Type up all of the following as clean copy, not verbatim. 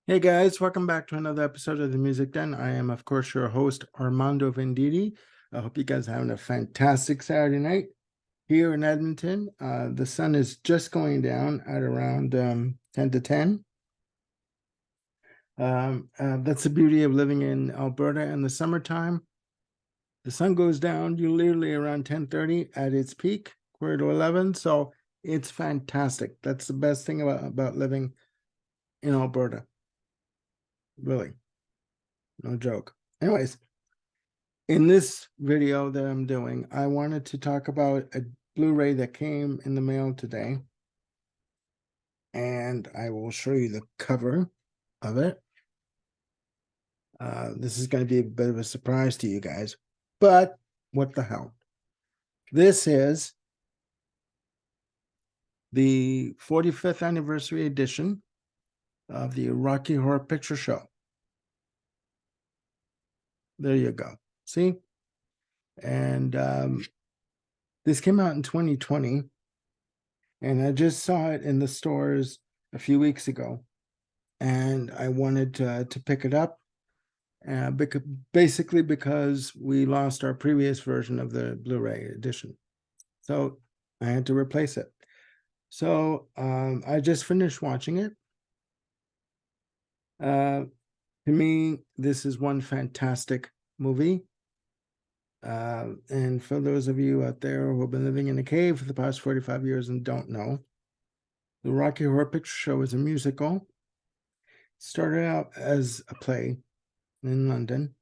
Hey guys, welcome back to another episode of the Music Den. I am, of course, your host, Armando Venditti. I hope you guys are having a fantastic Saturday night here in Edmonton. The sun is just going down at around 10 to 10. That's the beauty of living in Alberta in the summertime. The sun goes down literally around 10:30 at its peak, quarter to 11. So it's fantastic. That's the best thing about living in Alberta. Really, no joke. Anyways, in this video that I'm doing, I wanted to talk about a Blu-ray that came in the mail today. And I will show you the cover of it. This is going to be a bit of a surprise to you guys, but what the hell? This is the 45th anniversary edition of the Rocky Horror Picture Show. There you go. See? And this came out in 2020. And I just saw it in the stores a few weeks ago. And I wanted to pick it up, basically because we lost our previous version of the Blu-ray edition. So I had to replace it. So I just finished watching it. To me, this is one fantastic movie. And for those of you out there who have been living in a cave for the past 45 years and don't know, the Rocky Horror Picture Show is a musical. It started out as a play in London,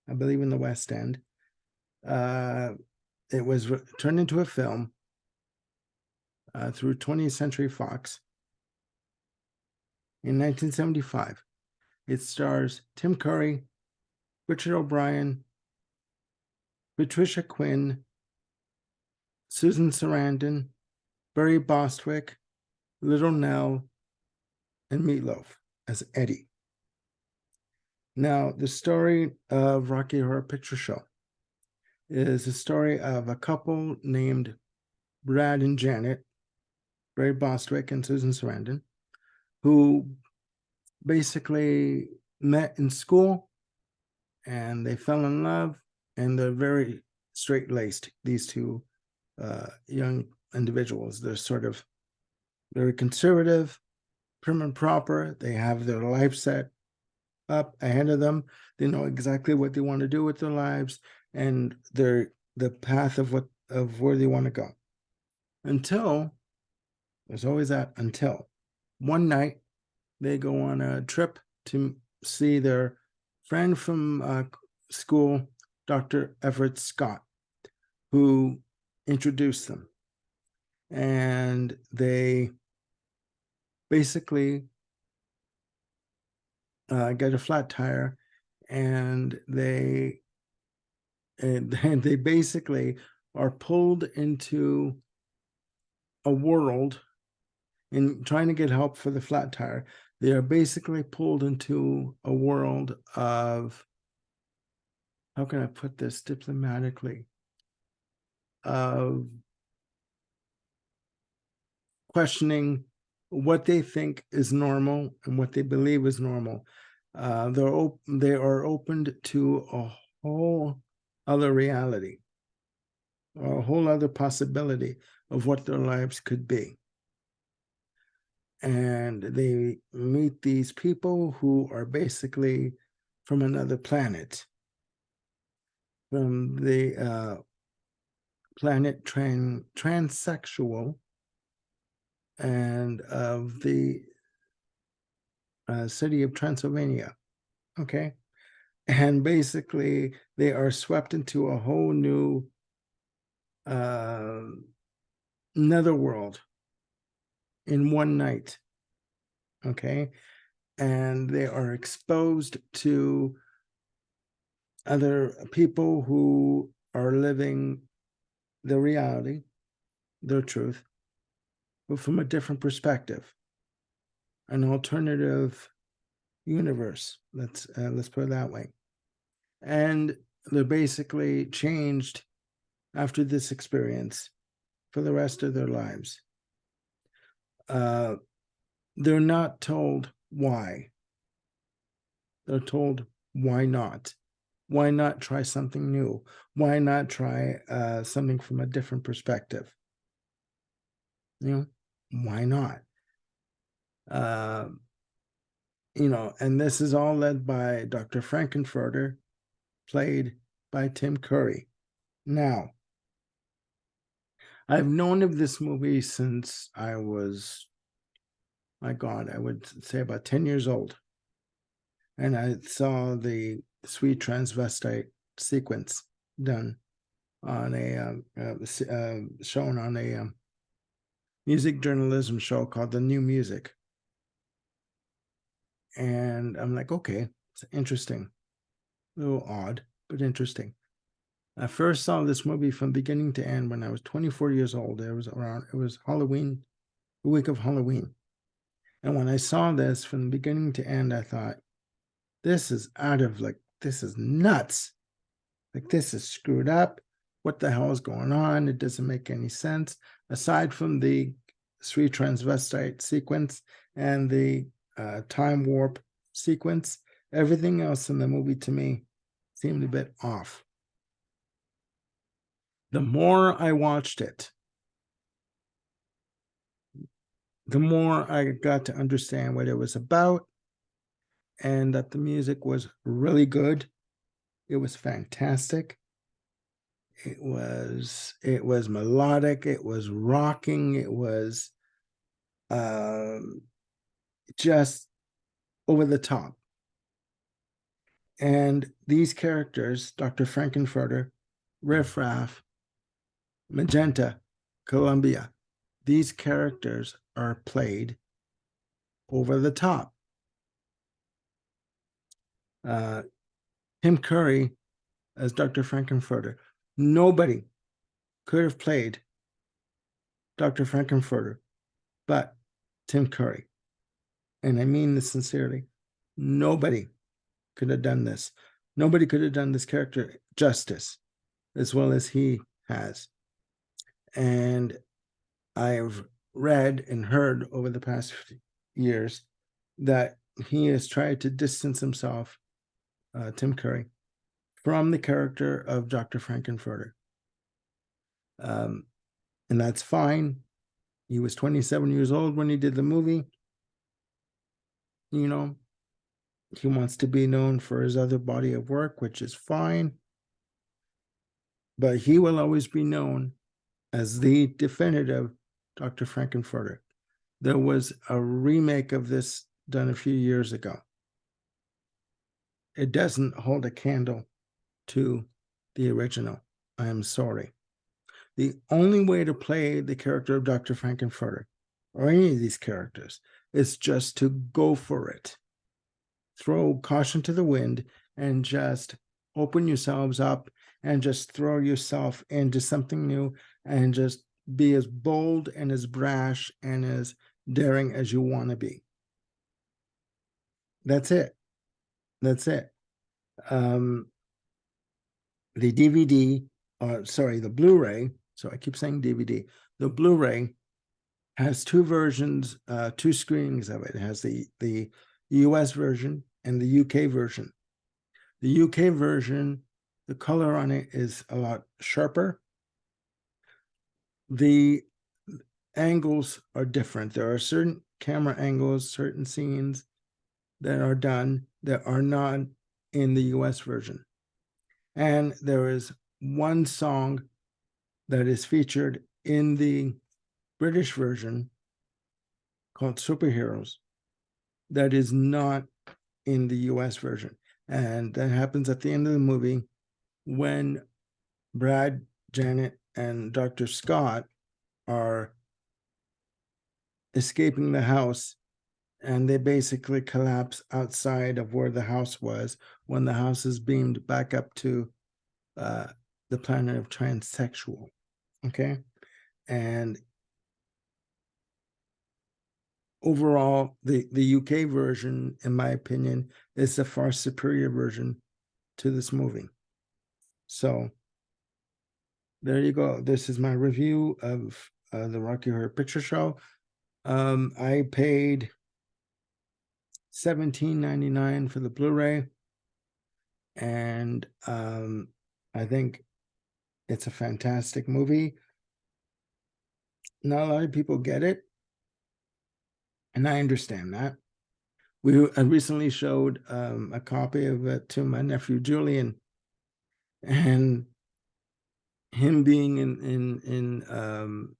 I believe in the West End. It was turned into a film through 20th Century Fox in 1975. It stars Tim Curry, Richard O'Brien, Patricia Quinn, Susan Sarandon, Barry Bostwick, Little Nell, and Meatloaf as Eddie. Now, the story of Rocky Horror Picture Show is a story of a couple named Brad and Janet, Barry Bostwick and Susan Sarandon, who basically met in school and they fell in love, and they're very straight-laced, these two young individuals. They're sort of very conservative, prim and proper. They have their life set up ahead of them. They know exactly what they want to do with their lives, and they're the path of where they want to go. Until there's always that until one night they go on a trip to see their friend from school, Dr. Everett Scott, who introduced them. And they basically get a flat tire, and they basically are pulled into a world in trying to get help for the flat tire. They are basically pulled into a world of, how can I put this diplomatically, of questioning what they think is normal and what they believe is normal. They are opened to a whole other reality, or a whole other possibility of what their lives could be. And they meet these people who are basically from another planet, from the planet transsexual, and of the city of Transylvania. Okay. And basically, they are swept into a whole new netherworld in one night. Okay. And they are exposed to other people who are living the reality, their truth, but from a different perspective, an alternative universe. Let's put it that way. And they're basically changed after this experience for the rest of their lives. They're not told why. They're told, why not? Why not try something new? Why not try something from a different perspective? You know, why not? And this is all led by Dr. Frankenfurter, played by Tim Curry. Now, I've known of this movie since I was, my God, I would say about 10 years old. And I saw the Sweet Transvestite sequence done on shown on a music journalism show called The New Music. And I'm like, okay, it's interesting. A little odd, but interesting. I first saw this movie from beginning to end when I was 24 years old. It was Halloween, the week of Halloween. And when I saw this from the beginning to end, I thought, this is this is nuts. Like, this is screwed up. What the hell is going on? It doesn't make any sense. Aside from the Sweet Transvestite sequence and the time warp sequence, everything else in the movie to me seemed a bit off. The more I watched it, the more I got to understand what it was about, and that the music was really good. It was fantastic. It was melodic. It was rocking. It was just over the top. And these characters, Dr. Frankenfurter, Riff Raff, Magenta, Columbia, these characters are played over the top. Tim Curry as Dr. Frankenfurter. Nobody could have played Dr. Frankenfurter but Tim Curry. And I mean this sincerely. Nobody could have done this. Nobody could have done this character justice as well as he has. And I've read and heard over the past years that he has tried to distance himself, Tim Curry, from the character of Dr. Frankenfurter. And that's fine. He was 27 years old when he did the movie. You know, he wants to be known for his other body of work, which is fine. But he will always be known as the definitive Dr. Frankenfurter. There was a remake of this done a few years ago. It doesn't hold a candle to the original. I am sorry. The only way to play the character of Dr. Frankenfurter, or any of these characters, is just to go for it. Throw caution to the wind and just open yourselves up and just throw yourself into something new and just be as bold and as brash and as daring as you want to be. That's it. That's it. The DVD, the Blu-ray, so I keep saying DVD, the Blu-ray has two versions, two screenings of it. It has the US version and the UK version. The UK version, the color on it is a lot sharper. The angles are different. There are certain camera angles, certain scenes that are done that are not in the US version. And there is one song that is featured in the British version called Superheroes that is not in the US version. And that happens at the end of the movie when Brad, Janet, and Dr. Scott are escaping the house, and they basically collapse outside of where the house was when the house is beamed back up to the planet of transsexual. Okay. And overall, the UK version, in my opinion, is a far superior version to this movie. So there you go. This is my review of the Rocky Horror Picture Show. I paid $17.99 for the Blu-ray. And I think it's a fantastic movie. Not a lot of people get it, and I understand that. I recently showed a copy of it to my nephew Julian, and him being and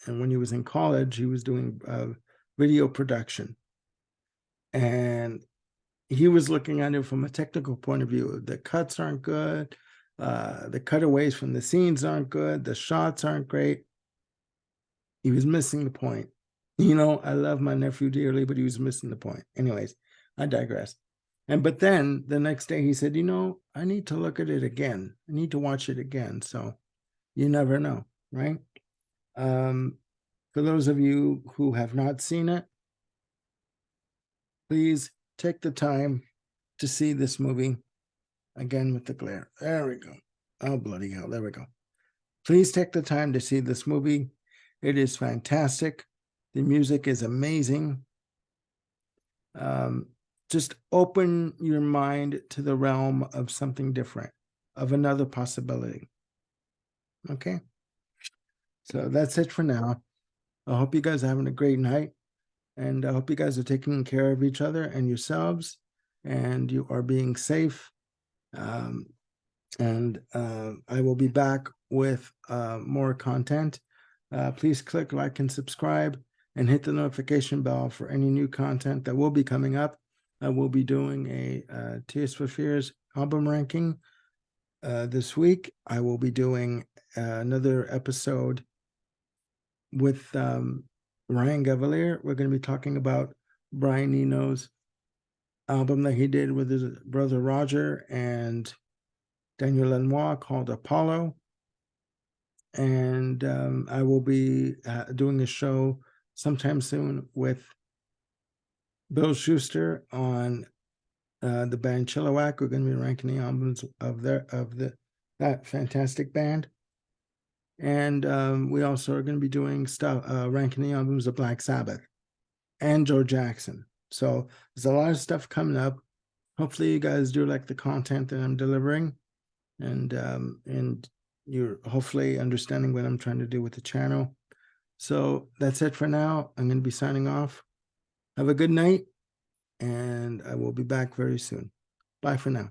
when he was in college, he was doing video production, and he was looking at it from a technical point of view. The cuts aren't good, the cutaways from the scenes aren't good, the shots aren't great. He was missing the point. You know, I love my nephew dearly, but he was missing the point. Anyways, I digress. But then the next day he said, you know, I need to look at it again. I need to watch it again. So you never know, right? For those of you who have not seen it, please take the time to see this movie. Again with the glare. There we go. Oh, bloody hell. There we go. Please take the time to see this movie. It is fantastic. The music is amazing. Just open your mind to the realm of something different, of another possibility. Okay? So that's it for now. I hope you guys are having a great night. And I hope you guys are taking care of each other and yourselves, and you are being safe. I will be back with more content. Please click like and subscribe and hit the notification bell for any new content that will be coming up. I will be doing a Tears for Fears album ranking this week. I will be doing another episode with Ryan Gavalier. We're going to be talking about Brian Eno's album that he did with his brother Roger and Daniel Lanois called Apollo. And I will be doing a show sometime soon with Bill Schuster on the band Chilliwack. We're going to be ranking the albums of that fantastic band. And we also are going to be doing stuff, ranking the albums of Black Sabbath and Joe Jackson. So there's a lot of stuff coming up. Hopefully you guys do like the content that I'm delivering, and you're hopefully understanding what I'm trying to do with the channel. So that's it for now. I'm going to be signing off. Have a good night, and I will be back very soon. Bye for now.